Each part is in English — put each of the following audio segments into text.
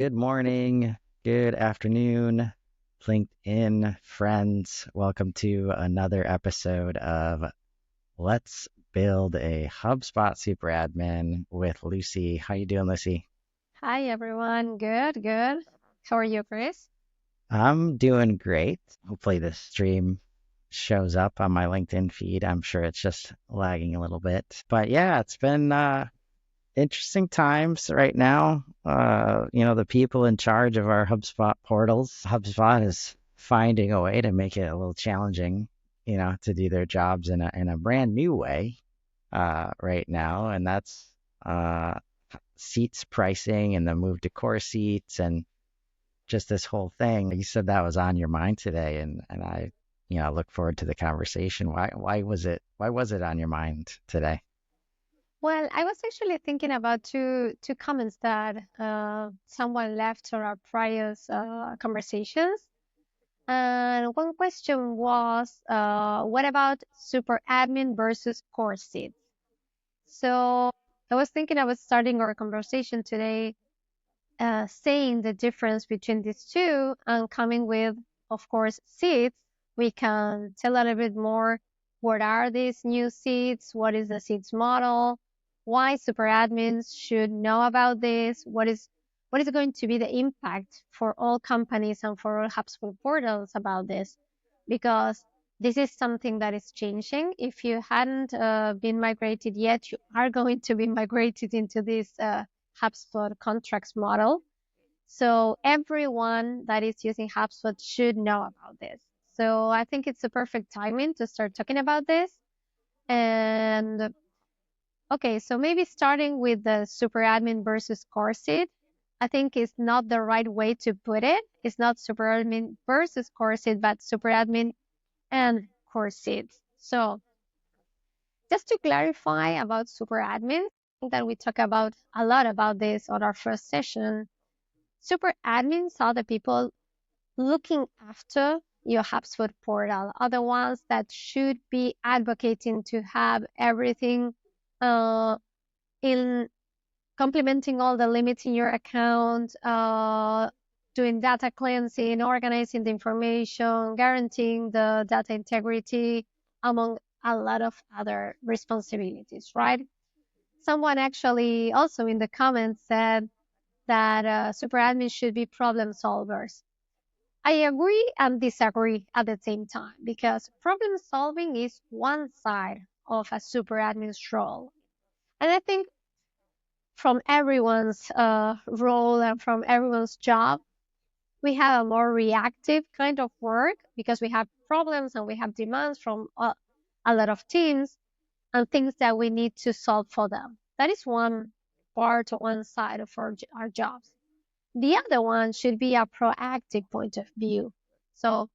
Good morning, good afternoon, LinkedIn friends. Welcome to another episode of Let's Build a HubSpot Super Admin with Lucy. How you doing, Lucy? Hi everyone. Good, good. How are you, Chris? I'm doing great. Hopefully this stream shows up on my LinkedIn feed. I'm sure it's just lagging a little bit. But yeah, it's been interesting times right now. The people in charge of our HubSpot portals, HubSpot is finding a way to make it a little challenging, to do their jobs in a brand new way right now, and that's uh, seats pricing and the move to core seats and just this whole thing. You said that was on your mind today, and I, look forward to the conversation. Why was it on your mind today? Well, I was actually thinking about two comments that someone left on our prior conversations. And one question was, what about super admin versus core seats? So I was thinking about starting our conversation today, saying the difference between these two and coming with, of course, seats. We can tell a little bit more. What are these new seats? What is the seats model? Why super admins should know about this? What is going to be the impact for all companies and for all HubSpot portals about this? Because this is something that is changing. If you hadn't been migrated yet, you are going to be migrated into this HubSpot contracts model. So everyone that is using HubSpot should know about this. So I think it's a perfect timing to start talking about this. And okay, so maybe starting with the super admin versus core seat, I think is not the right way to put it. It's not super admin versus core seat, but super admin and core seats. So just to clarify about super admin, that we talk about a lot about this on our first session. Super admins are the people looking after your HubSpot portal are the ones that should be advocating to have everything uh, in complementing all the limits in your account, doing data cleansing, organizing the information, guaranteeing the data integrity, among a lot of other responsibilities, right? Someone actually also in the comments said that super admins should be problem solvers. I agree and disagree at the same time because problem solving is one side of a super admin's role. And I think from everyone's role and from everyone's job, we have a more reactive kind of work because we have problems and we have demands from a lot of teams and things that we need to solve for them. That is one part or one side of our jobs. The other one should be a proactive point of view. So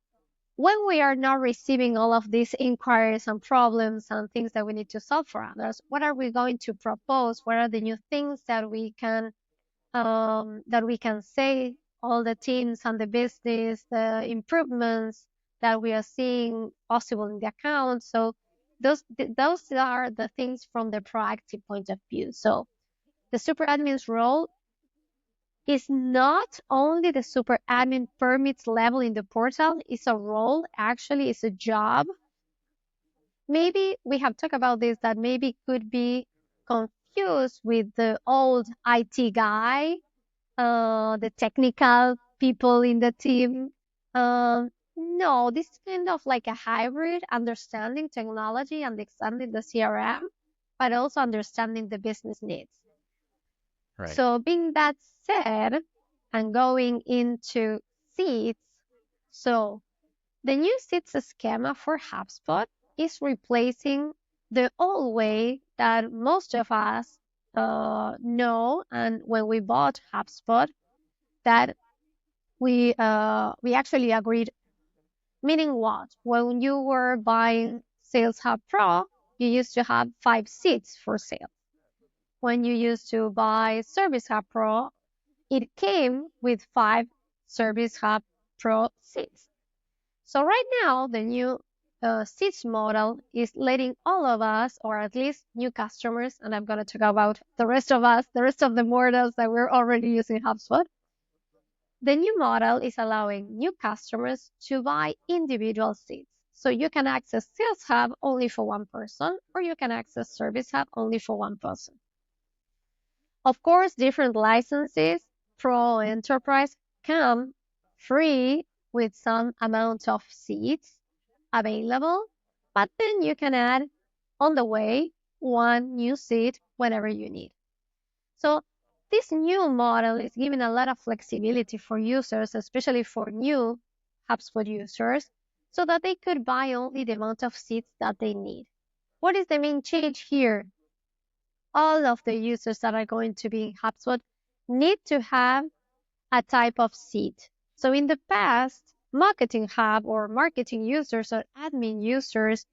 when we are not receiving all of these inquiries and problems and things that we need to solve for others, what are we going to propose? What are the new things that we can say? All the teams and the business, the improvements that we are seeing possible in the account. So those are the things from the proactive point of view. So the super admin's role is not only the super admin permits level in the portal, it's a role, actually, it's a job. Maybe we have talked about this that maybe could be confused with the old IT guy, the technical people in the team. No, this is kind of like a hybrid understanding technology, understanding the CRM, but also understanding the business needs. Right. So, being that said, and going into seats, so the new seats schema for HubSpot is replacing the old way that most of us know. And when we bought HubSpot, that we actually agreed. Meaning what? When you were buying Sales Hub Pro, you used to have 5 seats for sale. When you used to buy Service Hub Pro, it came with 5 Service Hub Pro seats. So right now, the new seats model is letting all of us, or at least new customers, and I'm going to talk about the rest of us, the rest of the mortals that we're already using HubSpot, The new model is allowing new customers to buy individual seats. So you can access Sales Hub only for one person, or you can access Service Hub only for one person. Of course, different licenses, Pro Enterprise, come free with some amount of seats available, but then you can add on the way one new seat whenever you need. So this new model is giving a lot of flexibility for users, especially for new HubSpot users, so that they could buy only the amount of seats that they need. What is the main change here? All of the users that are going to be in HubSpot need to have a type of seat. So in the past, Marketing Hub or marketing users or admin users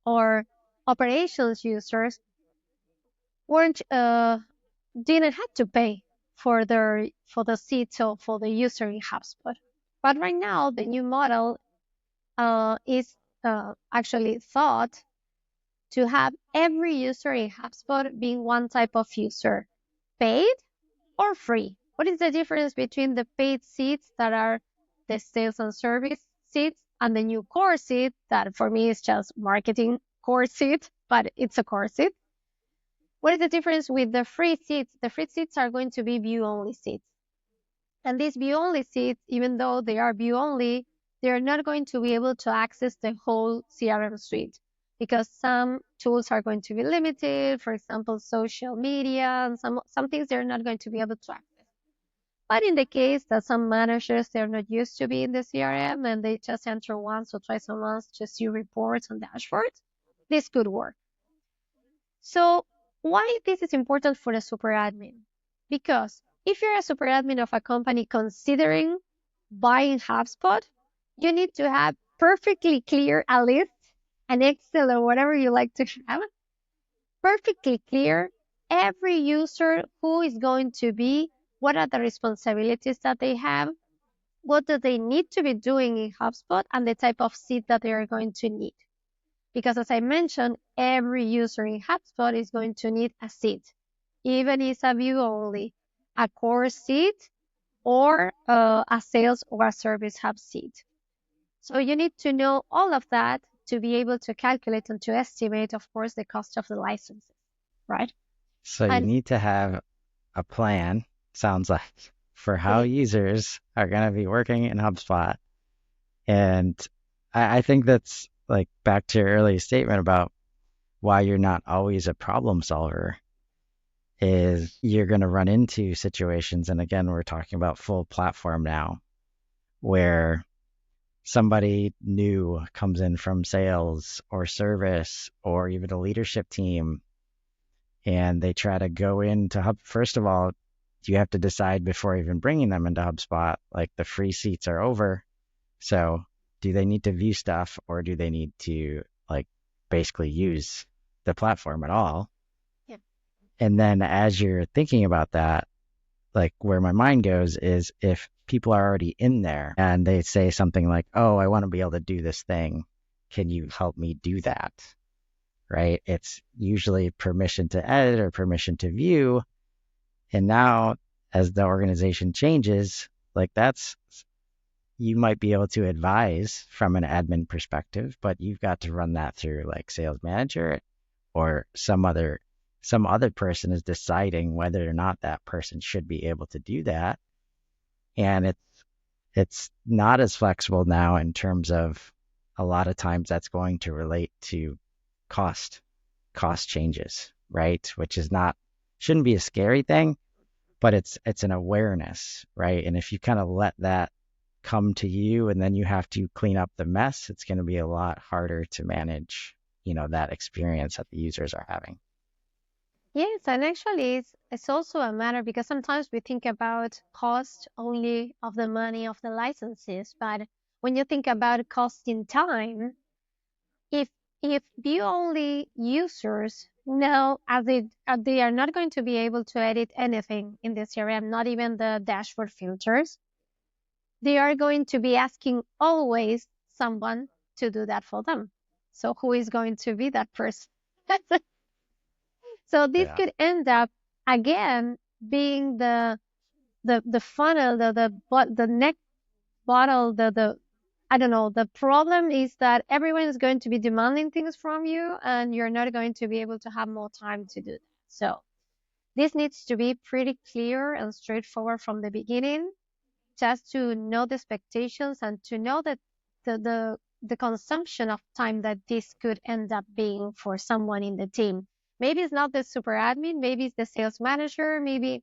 or operations users weren't didn't have to pay for the seat or for the user in HubSpot. But right now, the new model is actually thought to have every user in HubSpot being one type of user, paid or free. What is the difference between the paid seats that are the sales and service seats and the new core seat that for me is just marketing core seat, but it's a core seat? What is the difference with the free seats? The free seats are going to be view only seats. And these view only seats, even though they are view only, they're not going to be able to access the whole CRM suite because some tools are going to be limited, for example, social media, and some things they're not going to be able to access. But in the case that some managers, they're not used to be in the CRM and they just enter once or twice a month to see reports and dashboards, this could work. So why this is important for a super admin? Because if you're a super admin of a company considering buying HubSpot, you need to have perfectly clear a list, an Excel or whatever you like to have, perfectly clear every user who is going to be, what are the responsibilities that they have, what do they need to be doing in HubSpot, and the type of seat that they are going to need. Because as I mentioned, every user in HubSpot is going to need a seat, even if it's a view only, a core seat, or a sales or a service hub seat. So you need to know all of that to be able to calculate and to estimate, of course, the cost of the licenses, right? So you And need to have a plan, sounds like, for how yeah, users are going to be working in HubSpot. And I think that's like back to your earlier statement about why you're not always a problem solver is you're going to run into situations. And again, we're talking about full platform now where somebody new comes in from sales or service or even a leadership team and they try to go into Hub. First of all, you have to decide before even bringing them into HubSpot, like the free seats are over. So do they need to view stuff or do they need to like basically use the platform at all? yeah, And then as you're thinking about that, like where my mind goes is if people are already in there and they say something like, "Oh, I want to be able to do this thing. Can you help me do that?" Right? It's usually permission to edit or permission to view. And now as the organization changes, like that's you might be able to advise from an admin perspective, but you've got to run that through like sales manager or some other person is deciding whether or not that person should be able to do that. And it's not as flexible now in terms of a lot of times that's going to relate to cost cost changes, right? Which is not shouldn't be a scary thing, but it's an awareness, right? And if you kind of let that come to you and then you have to clean up the mess, it's going to be a lot harder to manage, that experience that the users are having. yes, and actually it's also a matter because sometimes we think about cost only of the money of the licenses, but when you think about cost in time, if if view only users know as they are not going to be able to edit anything in the CRM, not even the dashboard filters, they are going to be asking always someone to do that for them. So who is going to be that person? So this Yeah. could end up again being the funnel, the next bottle, the I don't know. The problem is that everyone is going to be demanding things from you, and you're not going to be able to have more time to do that. So this needs to be pretty clear and straightforward from the beginning, just to know the expectations and to know that the consumption of time that this could end up being for someone in the team. Maybe it's not the super admin, maybe it's the sales manager, maybe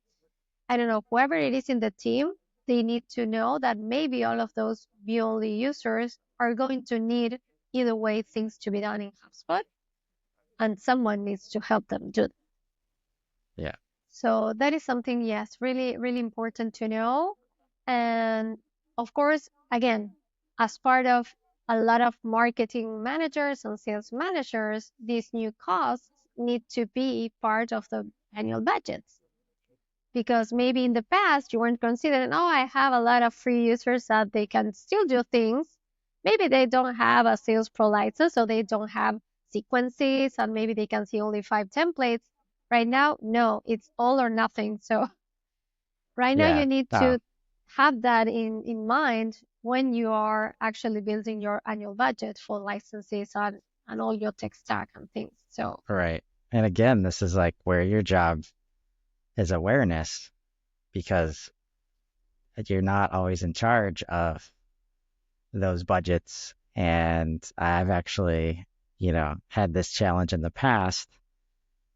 I don't know, whoever it is in the team, they need to know that maybe all of those view only users are going to need either way things to be done in HubSpot, and someone needs to help them do that. Yeah. So that is something, yes, really, really important to know. And of course, again, as part of a lot of marketing managers and sales managers, these new costs need to be part of the annual budgets. Because maybe in the past you weren't considering, oh, I have a lot of free users that they can still do things. Maybe they don't have a sales pro license, so they don't have sequences, and maybe they can see only 5 templates. Right now, no, it's all or nothing. So right now Yeah. you need Oh, to have that in mind when you are actually building your annual budget for licenses and all your tech stack and things. So right. And again, this is like where your job is awareness because you're not always in charge of those budgets. And I've actually, had this challenge in the past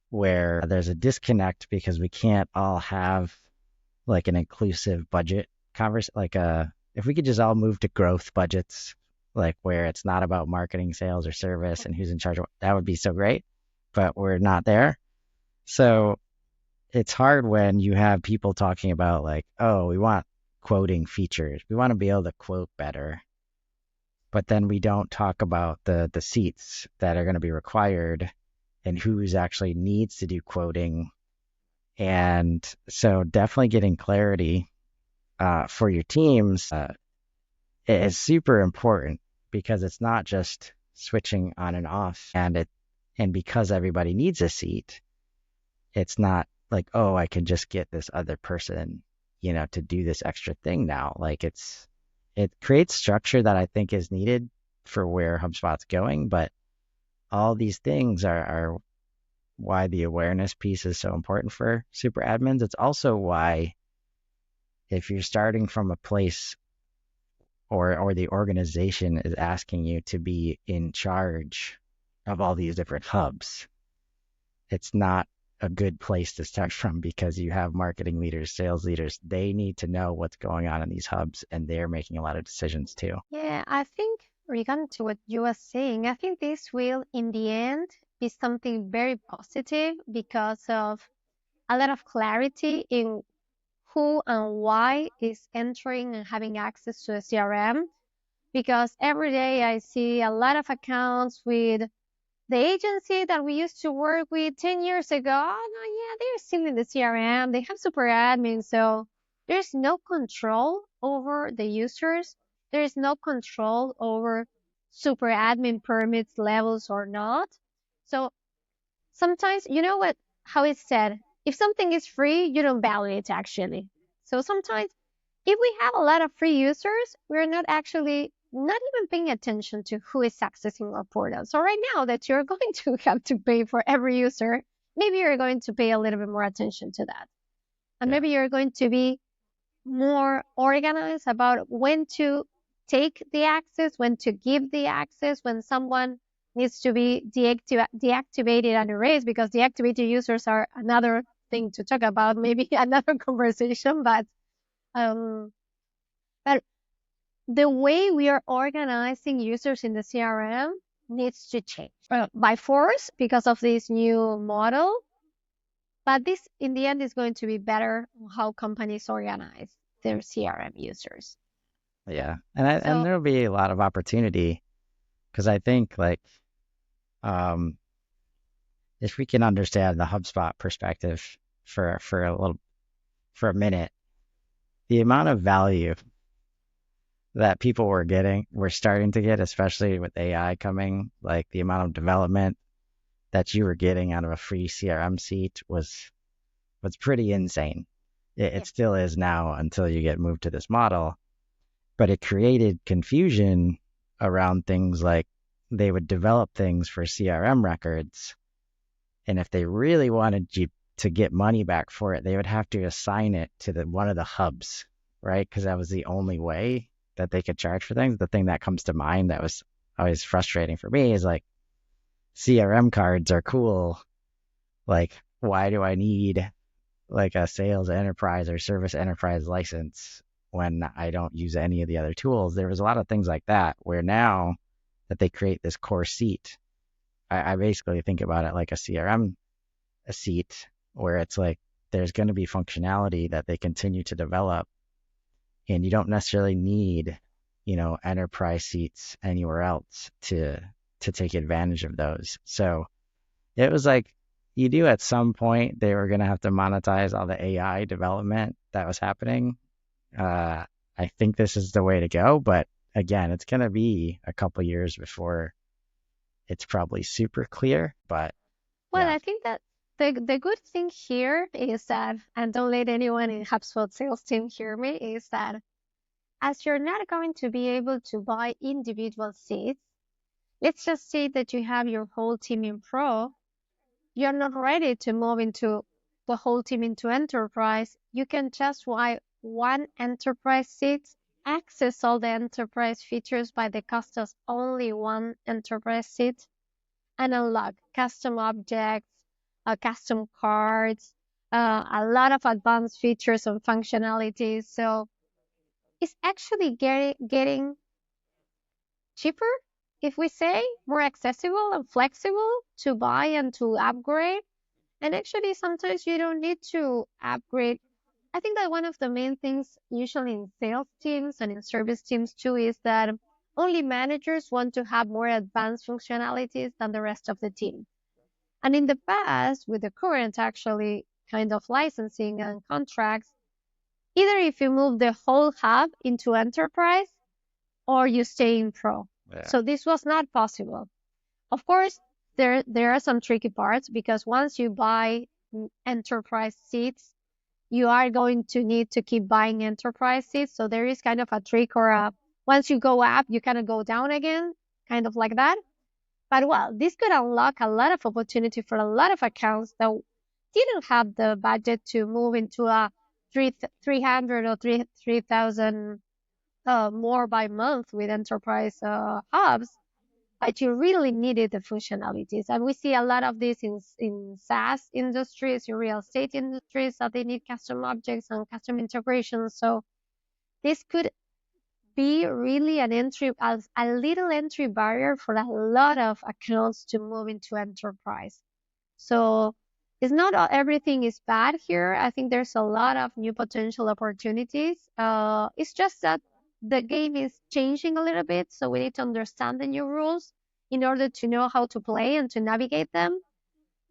where there's a disconnect because we can't all have like an inclusive budget if we could just all move to growth budgets, like where it's not about marketing, sales, or service and who's in charge of that would be so great, but we're not there. So it's hard when you have people talking about like, oh, we want quoting features. We want to be able to quote better. But then we don't talk about the seats that are going to be required and who's actually needs to do quoting. And so definitely getting clarity for your teams is super important because it's not just switching on and off and because everybody needs a seat, it's not like, oh, I can just get this other person, to do this extra thing now. Like it creates structure that I think is needed for where HubSpot's going, but all these things are why the awareness piece is so important for super admins. It's also why if you're starting from a place or the organization is asking you to be in charge of all these different hubs, it's not a good place to start from because you have marketing leaders, sales leaders. They need to know what's going on in these hubs and they're making a lot of decisions too. yeah, I think regarding to what you were saying, I think this will, in the end, be something very positive because of a lot of clarity in who and why is entering and having access to a CRM. Because every day I see a lot of accounts with the agency that we used to work with 10 years ago. Oh, no, yeah, they're still in the CRM. They have super admin. So there's no control over the users. There's no control over super admin permits levels or not. So sometimes, you know what, how it's said, if something is free, you don't value it actually. So sometimes if we have a lot of free users, we're not actually not even paying attention to who is accessing our portal. So right now that you're going to have to pay for every user, maybe you're going to pay a little bit more attention to that. And Yeah. maybe you're going to be more organized about when to take the access, when to give the access, when someone needs to be deactivated and erased, because deactivated users are another thing to talk about, maybe another conversation, um, but the way we are organizing users in the CRM needs to change by force because of this new model. But this, in the end, is going to be better on how companies organize their CRM users. Yeah. And So, there'll be a lot of opportunity because I think like um if we can understand the HubSpot perspective for a minute, the amount of value that people were starting to get, especially with AI coming, like the amount of development that you were getting out of a free CRM seat was pretty insane. It Yeah. still is now until you get moved to this model. But it created confusion around things like they would develop things for CRM records. And if they really wanted you to get money back for it, they would have to assign it to one of the hubs, right? Because that was the only way that they could charge for things. The thing that comes to mind that was always frustrating for me is like CRM cards are cool. Like, why do I need like a sales enterprise or service enterprise license when I don't use any of the other tools? There was a lot of things like that where now that they create this core seat, I basically think about it like a CRM a seat where it's like there's going to be functionality that they continue to develop and you don't necessarily need, enterprise seats anywhere else to take advantage of those. So it was like you do at some point they were going to have to monetize all the AI development that was happening. Uh, I think this is the way to go, but again, it's going to be a couple years before it's probably super clear. But Well, yeah, I think that the good thing here is that, and don't let anyone in HubSpot sales team hear me, is that as you're not going to be able to buy individual seats, let's just say that you have your whole team in Pro, you're not ready to move into the whole team into Enterprise. You can just buy one Enterprise seat, access all the Enterprise features by the cost of only one Enterprise seat, and unlock custom objects, custom cards, a lot of advanced features and functionalities. So it's actually getting cheaper, if we say, more accessible and flexible to buy and to upgrade. And actually, sometimes you don't need to upgrade. I think that one of the main things, usually in sales teams and in service teams too, is that only managers want to have more advanced functionalities than the rest of the team. And in the past, with the current actually kind of licensing and contracts, either if you move the whole hub into enterprise or you stay in pro. yeah, So this was not possible. Of course, there are some tricky parts because once you buy enterprise seats, you are going to need to keep buying enterprise seats. So there is kind of a trick or a once you go up, you kind of go down again, kind of like that. But well, this could unlock a lot of opportunity for a lot of accounts that didn't have the budget to move into a 300 or 3,000 more by month with enterprise hubs, but you really needed the functionalities. And we see a lot of this in SaaS industries, in real estate industries, that they need custom objects and custom integrations. So this could be really an entry, a little entry barrier for a lot of accounts to move into enterprise. So it's not everything is bad here. I think there's a lot of new potential opportunities. It's just that the game is changing a little bit, so we need to understand the new rules in order to know how to play and to navigate them.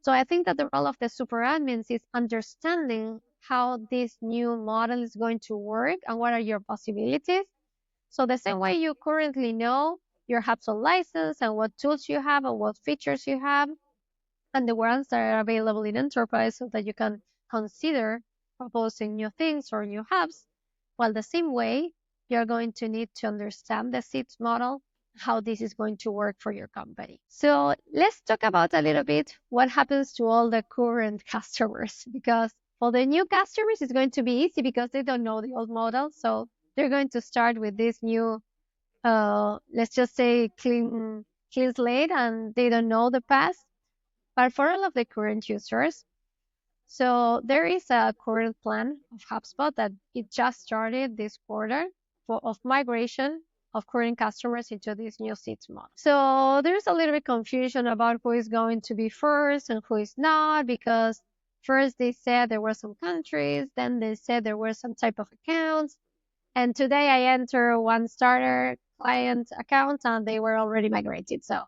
So I think that the role of the super admins is understanding how this new model is going to work and what are your possibilities. So the same way you currently know your HubSpot license and what tools you have and what features you have, and the ones that are available in enterprise so that you can consider proposing new things or new hubs. Well, the same way, you're going to need to understand the seats model, how this is going to work for your company. So let's talk about a little bit what happens to all the current customers, because for the new customers, it's going to be easy because they don't know the old model. So they're going to start with this new, let's just say clean slate, and they don't know the past. But for all of the current users, so there is a current plan of HubSpot that it just started this quarter of migration of current customers into this new seats model. So there's a little bit confusion about who is going to be first and who is not, because first they said there were some countries, then they said there were some type of accounts, and today I enter one starter client account and they were already migrated. So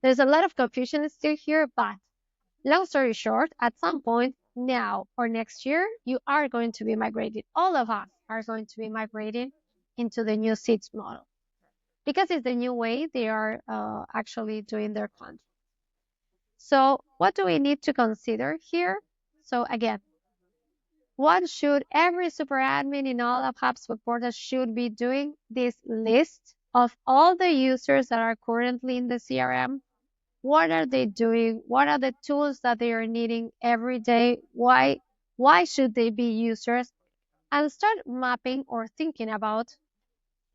there's a lot of confusion still here, but long story short, at some point now or next year, you are going to be migrated. All of us are going to be migrated into the new seats model because it's the new way they are actually doing their content. So what do we need to consider here? So again, what should every super admin in all of HubSpot portals should be doing? This list of all the users that are currently in the CRM. What are they doing? What are the tools that they are needing every day? Why should they be users? And start mapping or thinking about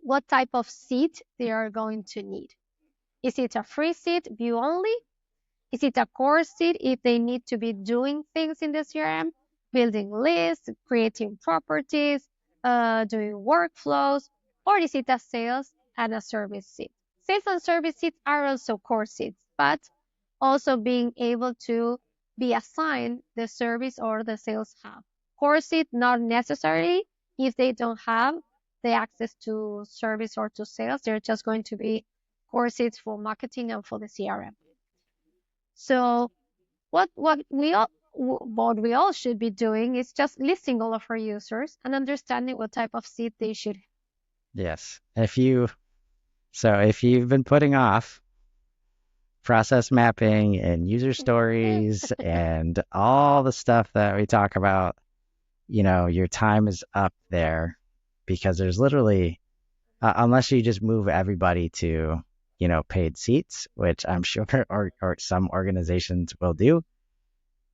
what type of seat they are going to need. Is it a free seat, view only? Is it a core seat if they need to be doing things in the CRM, building lists, creating properties, doing workflows, or is it a sales and a service seat? Sales and service seats are also core seats, but also being able to be assigned the service or the sales hub. Core seat, not necessarily if they don't have the access to service or to sales, they're just going to be core seats for marketing and for the CRM. So what we all should be doing is just listing all of our users and understanding what type of seat they should. Yes. If you've been putting off process mapping and user stories and all the stuff that we talk about, your time is up there because there's literally, unless you just move everybody to, paid seats, which I'm sure or some organizations will do,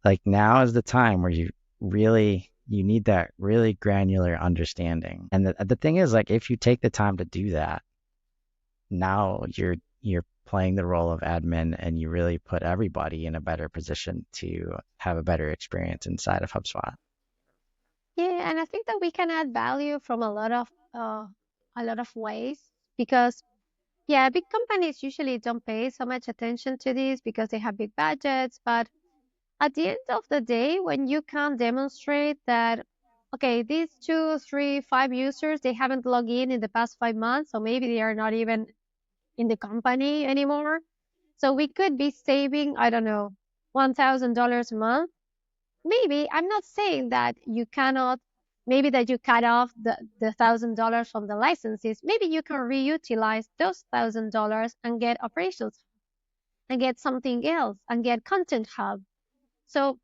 like now is the time where you need that really granular understanding. And the thing is, like, if you take the time to do that, now you're playing the role of admin and you really put everybody in a better position to have a better experience inside of HubSpot. Yeah, and I think that we can add value from a lot of ways because yeah, big companies usually don't pay so much attention to this because they have big budgets, but at the end of the day, when you can demonstrate that, okay, these two, three, five users, they haven't logged in the past 5 months, so maybe they are not even in the company anymore. So we could be saving, I don't know, $1,000 a month. Maybe I'm not saying that you cannot, maybe that you cut off the $1,000 from the licenses. Maybe you can reutilize those $1,000 and get operations and get something else and get content hub. So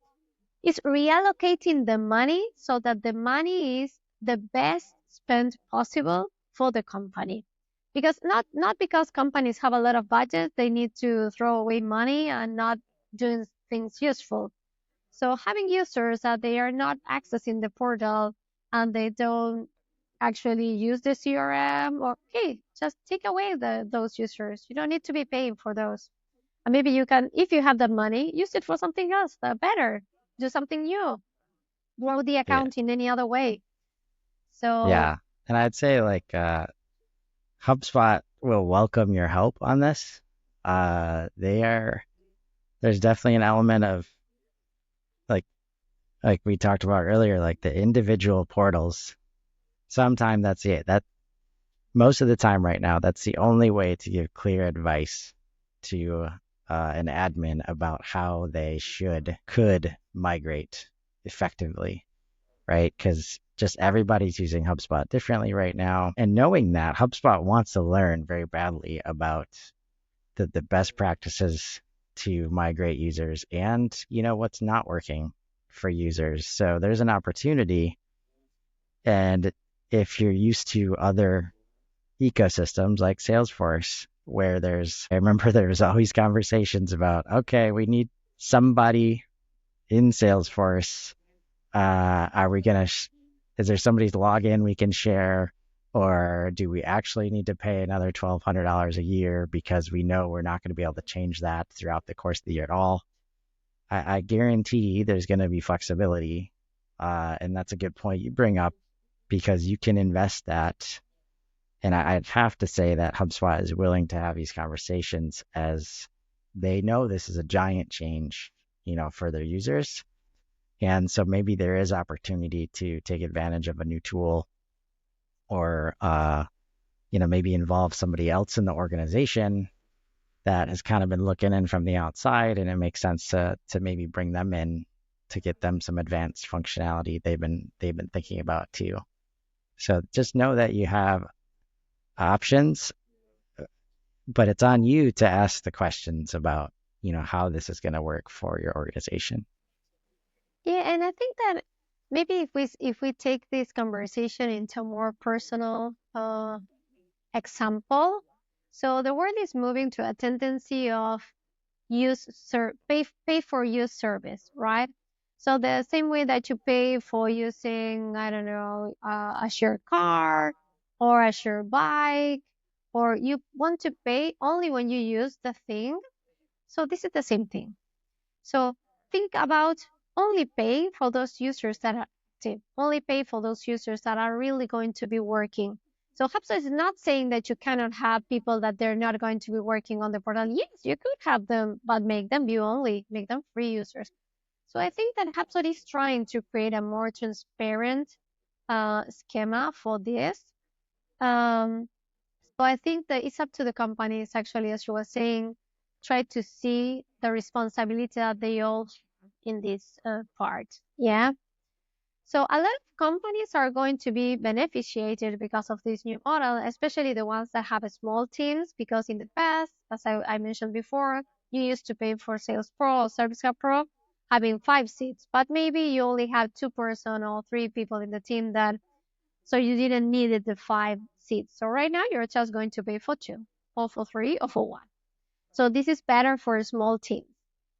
it's reallocating the money so that the money is the best spent possible for the company. Because not because companies have a lot of budget, they need to throw away money and not doing things useful. So having users that they are not accessing the portal and they don't actually use the CRM, or hey, just take away those users. You don't need to be paying for those. And maybe you can, if you have that money, use it for something else better, do something new, grow the Yeah. account in any other way. So Yeah. And I'd say like HubSpot will welcome your help on this. There's definitely an element of like we talked about earlier, like the individual portals. Sometimes that's it. That most of the time right now, that's the only way to give clear advice to an admin about how they could migrate effectively, right? Because just everybody's using HubSpot differently right now. And knowing that, HubSpot wants to learn very badly about the best practices to migrate users and, what's not working for users. So there's an opportunity. And if you're used to other ecosystems like Salesforce, where I remember there was always conversations about, okay, we need somebody in Salesforce. Are we going to, is there somebody's login we can share? Or do we actually need to pay another $1,200 a year because we know we're not going to be able to change that throughout the course of the year at all? I guarantee there's going to be flexibility. And that's a good point you bring up because you can invest that. And I'd have to say that HubSpot is willing to have these conversations as they know this is a giant change, for their users. And so maybe there is opportunity to take advantage of a new tool or, maybe involve somebody else in the organization that has kind of been looking in from the outside, and it makes sense to maybe bring them in to get them some advanced functionality they've been thinking about too. So just know that you have options, but it's on you to ask the questions about, how this is going to work for your organization. yeah, and I think that maybe if we take this conversation into a more personal example, so the world is moving to a tendency of pay for use service, right? So the same way that you pay for using, I don't know, a shared car or a shared bike, or you want to pay only when you use the thing. So this is the same thing. So think about only pay for those users that are active, only pay for those users that are really going to be working. So HubSpot is not saying that you cannot have people that they're not going to be working on the portal. Yes, you could have them, but make them view only, make them free users. So I think that HubSpot is trying to create a more transparent schema for this. Um, so I think that it's up to the companies, actually, as you were saying, try to see the responsibility that they all have in this part. Yeah. So a lot of companies are going to be beneficiated because of this new model, especially the ones that have small teams, because in the past, as I mentioned before, you used to pay for Sales Pro or Service Hub Pro having 5 seats, but maybe you only have 2 person or 3 people in the team that so you didn't need the 5 seats. So right now you're just going to pay for 2, or for 3, or for 1. So this is better for small teams.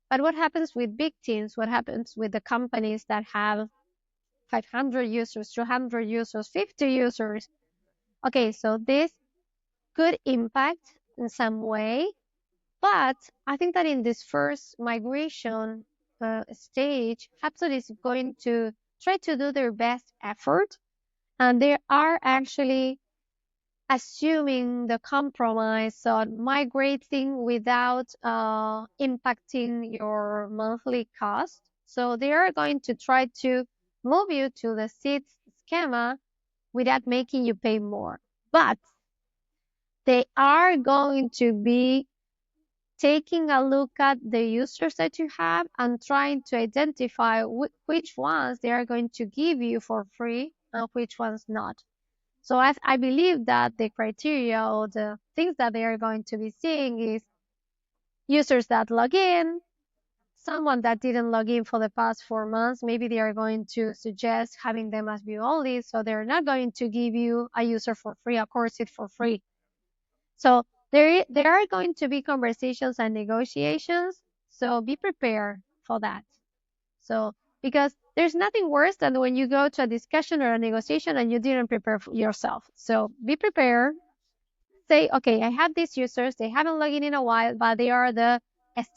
But what happens with big teams? What happens with the companies that have 500 users, 200 users, 50 users? Okay, so this could impact in some way, but I think that in this first migration stage, HubSpot is going to try to do their best effort, and they are actually assuming the compromise on migrating without impacting your monthly cost. So they are going to try to move you to the seats schema without making you pay more. But they are going to be taking a look at the users that you have and trying to identify which ones they are going to give you for free and which ones not. So I believe that the criteria or the things that they are going to be seeing is users that log in, someone that didn't log in for the past 4 months. Maybe they are going to suggest having them as view only. So they're not going to give you a user for free, a course it for free. So there are going to be conversations and negotiations. So be prepared for that. So because there's nothing worse than when you go to a discussion or a negotiation and you didn't prepare yourself. So be prepared. Say, okay, I have these users, they haven't logged in a while, but they are the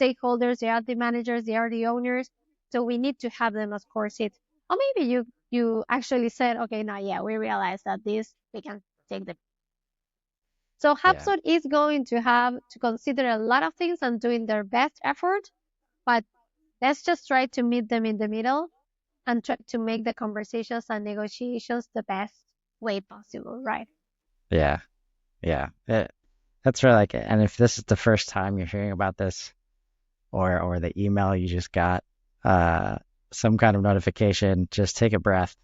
stakeholders, they are the managers, they are the owners. So we need to have them as core seats. Or maybe you actually said, okay, now yeah, we realize that this we can take them. So Yeah. HubSpot is going to have to consider a lot of things and doing their best effort, but let's just try to meet them in the middle and try to make the conversations and negotiations the best way possible, right? Yeah. Yeah. That's really like it. And if this is the first time you're hearing about this, or the email you just got, uh, some kind of notification, just take a breath.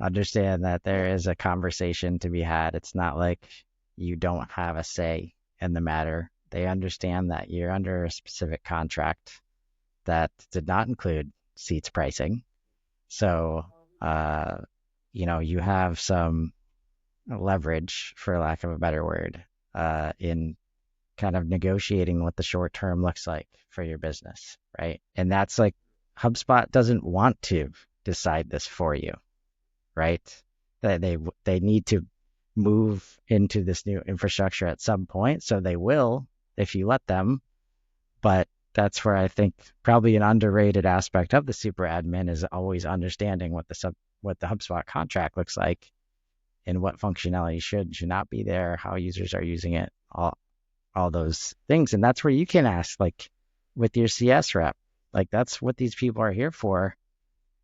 Understand that there is a conversation to be had. It's not like you don't have a say in the matter. They understand that you're under a specific contract that did not include seats pricing. So, uh, you have some leverage, for lack of a better word, in kind of negotiating what the short term looks like for your business, right? And that's like HubSpot doesn't want to decide this for you, right? They need to move into this new infrastructure at some point, so they will if you let them. But that's where I think probably an underrated aspect of the super admin is always understanding what the HubSpot contract looks like and what functionality should not be there, how users are using it, all those things. And that's where you can ask, like with your CS rep, like that's what these people are here for.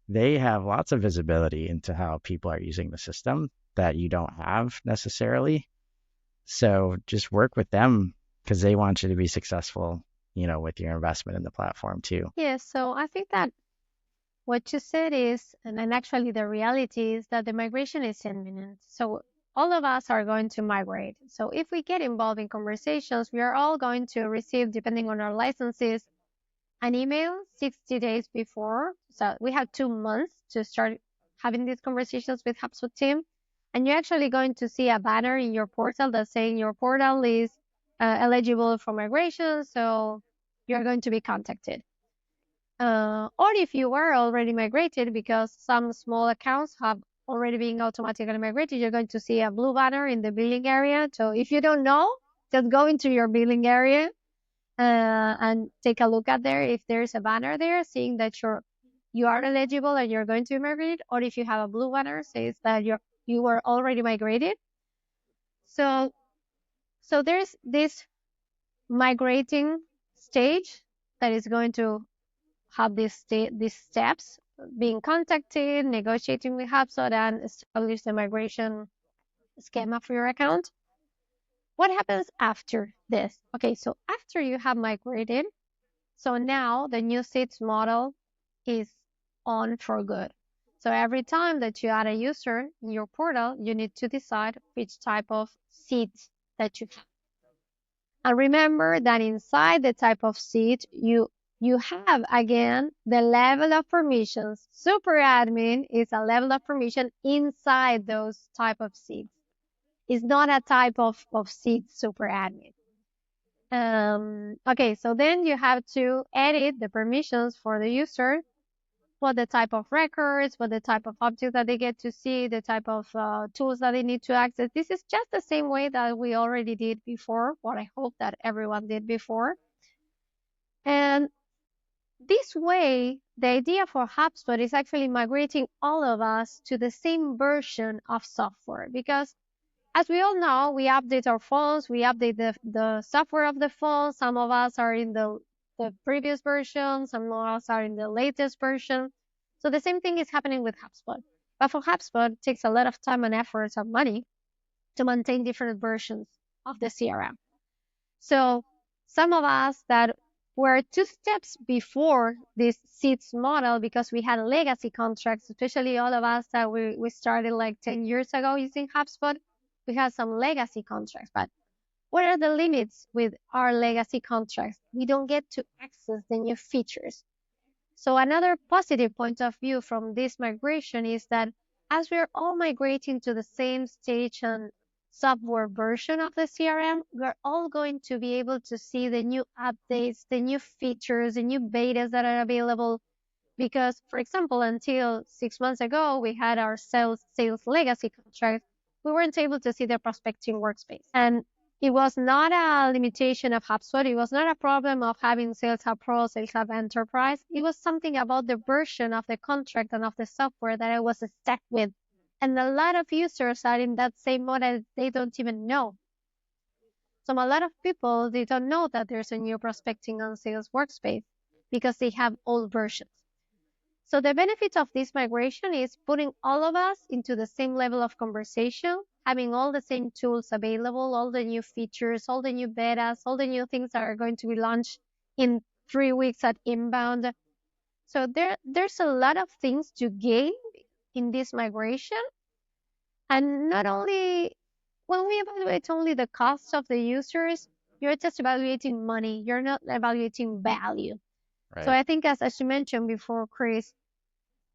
They have lots of visibility into how people are using the system that you don't have necessarily. So just work with them because they want you to be successful, with your investment in the platform too. Yes, so I think that what you said is, and actually the reality is that the migration is imminent. So all of us are going to migrate. So if we get involved in conversations, we are all going to receive, depending on our licenses, an email 60 days before. So we have 2 months to start having these conversations with HubSpot team. And you're actually going to see a banner in your portal that's saying your portal is eligible for migration. So you're going to be contacted. Or if you were already migrated, because some small accounts have already been automatically migrated, you're going to see a blue banner in the billing area. So if you don't know, just go into your billing area and take a look at there if there's a banner there saying that you are eligible and you're going to be migrated, or if you have a blue banner says that you were already migrated. So there's this migrating stage that is going to have these steps: being contacted, negotiating with HubSpot, and establish the migration schema for your account. What happens after this? Okay, so after you have migrated, so now the new seats model is on for good. So every time that you add a user in your portal, you need to decide which type of seat that you have. And remember that inside the type of seat, you have again the level of permissions. Super admin is a level of permission inside those type of seats. It's not a type of seat super admin. Okay, so then you have to edit the permissions for the user, what the type of records, what the type of objects that they get to see, the type of tools that they need to access. This is just the same way that we already did before, what I hope that everyone did before. And this way, the idea for HubSpot is actually migrating all of us to the same version of software, because as we all know, we update our phones, we update the software of the phone. Some of us are in the previous version, some of us are in the latest version. So the same thing is happening with HubSpot. But for HubSpot, it takes a lot of time and effort and money to maintain different versions of the CRM. So some of us that were 2 steps before this seats model, because we had legacy contracts, especially all of us that we started like 10 years ago using HubSpot, we had some legacy contracts. But what are the limits with our legacy contracts? We don't get to access the new features. So another positive point of view from this migration is that as we're all migrating to the same stage and software version of the CRM, we're all going to be able to see the new updates, the new features, the new betas that are available. Because, for example, until 6 months ago, we had our sales legacy contract. We weren't able to see the prospecting workspace. And it was not a limitation of HubSpot. It was not a problem of having Sales Hub Pro, Sales Hub Enterprise. It was something about the version of the contract and of the software that I was stuck with. And a lot of users are in that same mode, they don't even know. So a lot of people, they don't know that there's a new prospecting on Sales Workspace because they have old versions. So the benefit of this migration is putting all of us into the same level of conversation, having all the same tools available, all the new features, all the new betas, all the new things that are going to be launched in 3 weeks at Inbound. So there's a lot of things to gain in this migration. And not only when we evaluate only the cost of the users, you're just evaluating money. You're not evaluating value. So Right. I think as you mentioned before, Chris,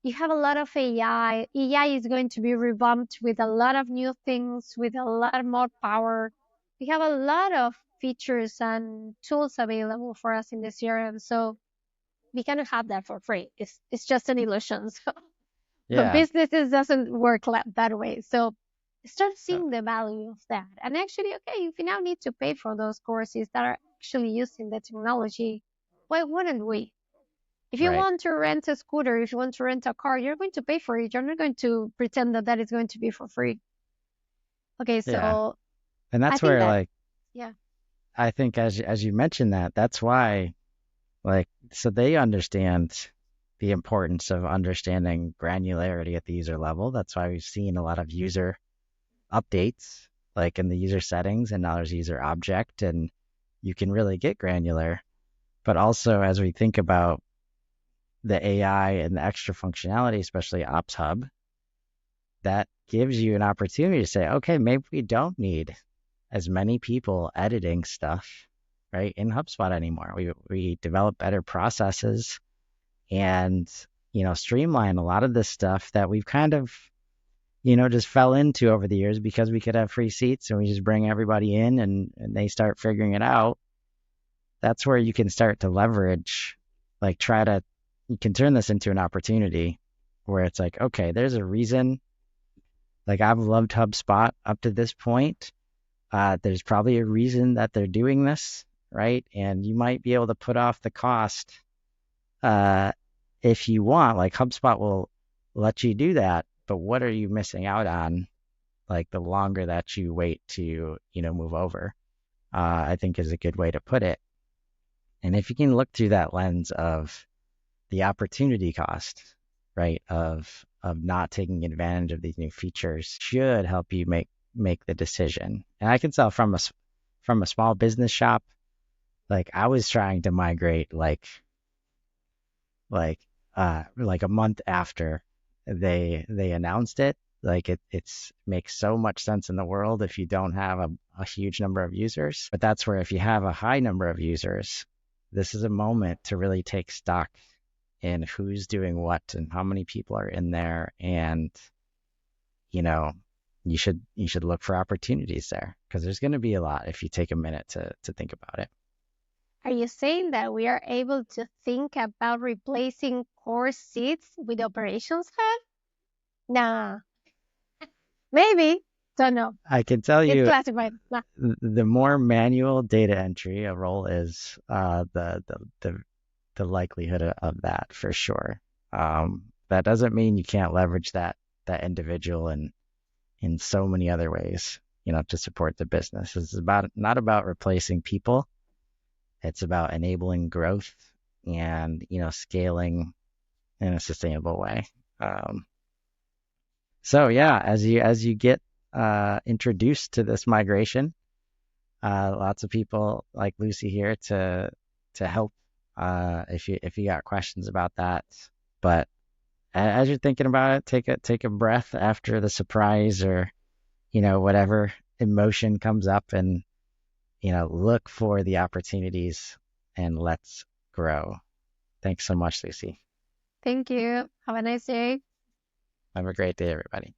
you have a lot of AI. AI is going to be revamped with a lot of new things, with a lot more power. We have a lot of features and tools available for us in the CRM. So we cannot have that for free. It's just an illusion. So Yeah. businesses doesn't work that way. So start Uh, seeing the value of that. And actually, okay, if you now need to pay for those courses that are actually using the technology, why wouldn't we? If you Right. want to rent a scooter, if you want to rent a car, you're going to pay for it. You're not going to pretend that that is going to be for free. Okay, Yeah. so And I that's think where that, like yeah, I think as you mentioned that, that's why like so they understand the importance of understanding granularity at the user level. That's why we've seen a lot of user updates like in the user settings, and now there's user object, and you can really get granular. But also as we think about the AI and the extra functionality, especially Ops Hub, that gives you an opportunity to say, okay, maybe we don't need as many people editing stuff. right, in HubSpot anymore. We develop better processes and, streamline a lot of this stuff that we've kind of, just fell into over the years because we could have free seats and we just bring everybody in and they start figuring it out. That's where you can start to leverage, like you can turn this into an opportunity where it's like, okay, there's a reason. Like I've loved HubSpot up to this point. There's probably a reason that they're doing this, right? And you might be able to put off the cost uh, if you want. Like HubSpot will let you do that, but what are you missing out on? Like the longer that you wait to, move over, I think is a good way to put it. And if you can look through that lens of the opportunity cost, right, of not taking advantage of these new features, should help you make the decision. And I can tell from a small business shop, like I was trying to migrate like a month after they announced it. Like it's makes so much sense in the world if you don't have a huge number of users. But that's where if you have a high number of users, this is a moment to really take stock in who's doing what and how many people are in there. And, you know, you should look for opportunities there because there's going to be a lot if you take a minute to think about it. Are you saying that we are able to think about replacing core seats with operations hub? Nah, maybe. Don't know. I can tell It's you classified. Nah. the more manual data entry a role is, the likelihood of that for sure. That doesn't mean you can't leverage that individual in so many other ways, to support the business. It's not about replacing people. It's about enabling growth and, scaling in a sustainable way. Um, so yeah, as you get introduced to this migration, lots of people like Lucy here to help if you got questions about that. But as you're thinking about it, take a breath after the surprise or whatever emotion comes up, and look for the opportunities and let's grow. Thanks so much, Lucy. Thank you. Have a nice day. Have a great day, everybody.